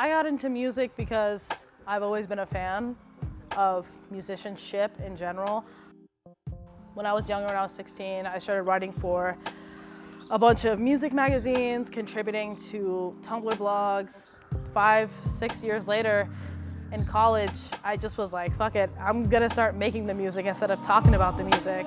I got into music because I've always been a fan of musicianship in general. When I was younger, when I was 16, I started writing for a bunch of music magazines, contributing to Tumblr blogs. 5, 6 years later in college, I just was like, fuck it, I'm gonna start making the music instead of talking about the music.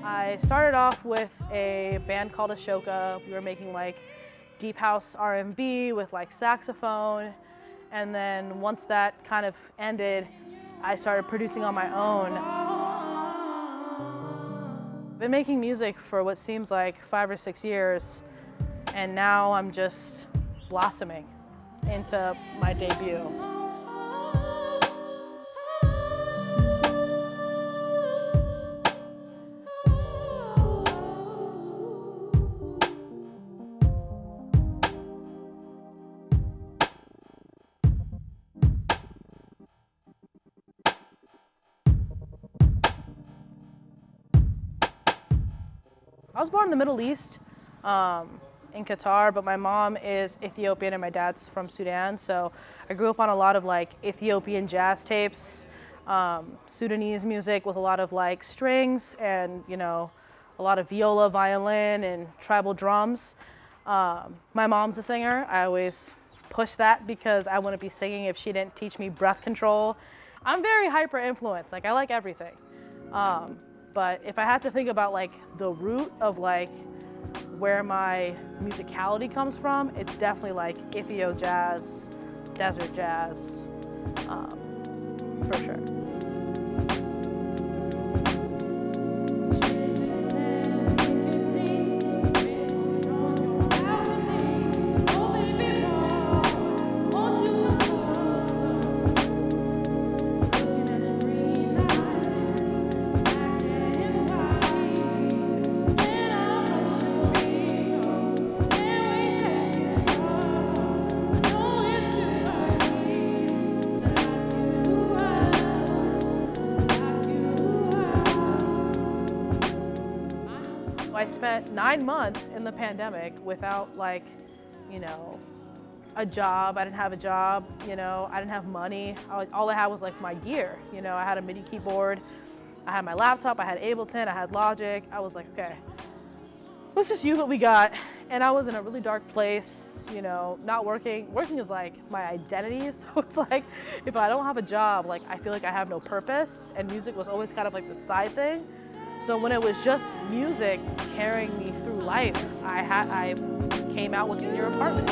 I started off with a band called Ashoka. We were making like deep house R&B with like saxophone. And then once that kind of ended, I started producing on my own. I've been making music for what seems like 5 or 6 years, and now I'm just blossoming into my debut. I was born in the Middle East, in Qatar, but my mom is Ethiopian and my dad's from Sudan. So I grew up on a lot of like Ethiopian jazz tapes, Sudanese music with a lot of like strings and, you know, a lot of viola, violin, and tribal drums. My mom's a singer. I always push that because I wouldn't be singing if she didn't teach me breath control. I'm very hyper influenced, like I like everything. But if I had to think about like the root of like where my musicality comes from, it's definitely like Ethio jazz, desert jazz, for sure. I spent 9 months in the pandemic without like, you know, a job. I didn't have a job, you know, I didn't have money. All I had was like my gear. You know, I had a MIDI keyboard, I had my laptop, I had Ableton, I had Logic. I was like, okay, let's just use what we got. And I was in a really dark place, you know, not working. Working is like my identity. So it's like, if I don't have a job, like I feel like I have no purpose, and music was always kind of like the side thing. So when it was just music carrying me through life, I came out with In Your Apartment.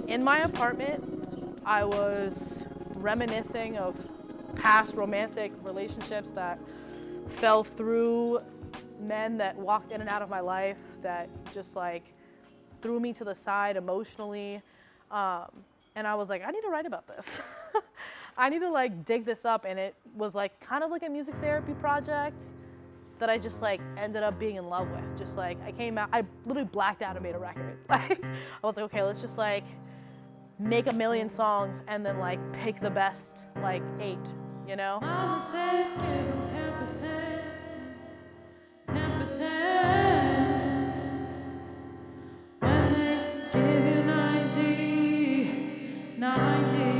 In my apartment, I was reminiscing of past romantic relationships that fell through, men that walked in and out of my life that just like threw me to the side emotionally. And I was like, I need to write about this. I need to like dig this up. And it was like kind of like a music therapy project that I just like ended up being in love with. Just like I came out, I literally blacked out and made a record. Like I was like, okay, let's just like make 1 million songs and then like pick the best like 8, you know? Mama said give them 10%. When they give you 90.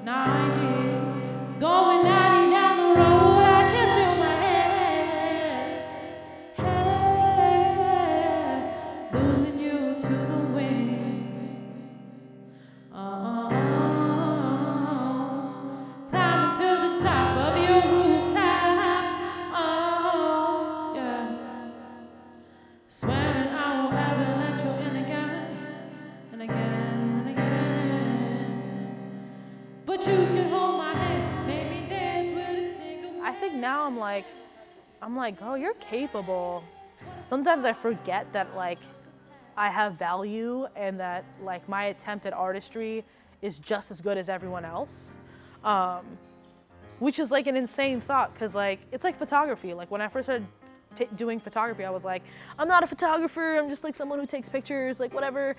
90, going 90 down the road, I can feel my head, losing you to the wind. Climbing to the top of your rooftop. Oh, yeah. Swearing I won't ever let you in again, and again, and again. But you can hold my hand, make me dance with a single. I think now I'm like, girl, you're capable. Sometimes I forget that like I have value and that like my attempt at artistry is just as good as everyone else. Which is like an insane thought, because like it's like photography. Like when I first started doing photography, I was like, I'm not a photographer, I'm just like someone who takes pictures, like whatever.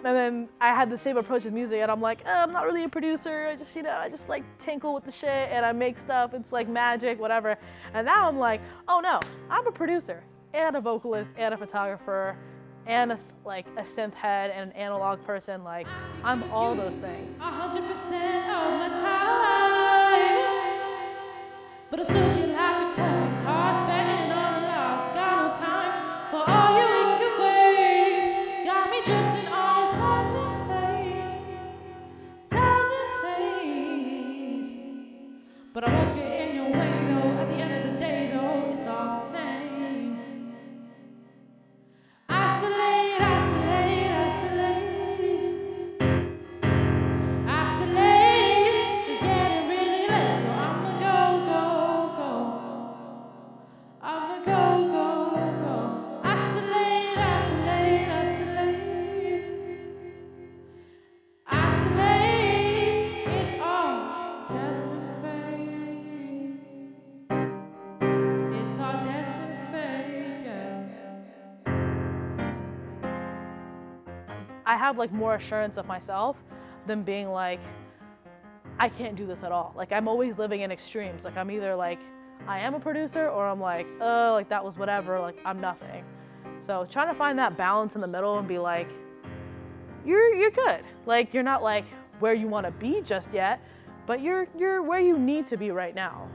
And then I had the same approach with music, and I'm like, I'm not really a producer, I just, I just like tinkle with the shit and I make stuff, it's like magic, whatever. And now I'm like, oh no, I'm a producer and a vocalist and a photographer and a synth head and an analog person. Like, I'm all those things. 100% of my time, but I still get like a coin toss, betting on a loss. Got no time for all your wicked ways. Got me drifting on a thousand plays. But I won't get in your way though. At the end of the day though, it's all the same. Isolate, isolate, isolate. Isolate is getting really late, so I'ma go, go, go. I'ma go, go, go. Isolate, isolate, isolate. Isolate, it's all destined fate. It's all destined fate, yeah. I have like more assurance of myself than being like, I can't do this at all. Like I'm always living in extremes. Like I'm either like, I am a producer, or I'm like, oh, like that was whatever, like I'm nothing. So trying to find that balance in the middle and be like, you're good. Like you're not like where you want to be just yet, but you're where you need to be right now.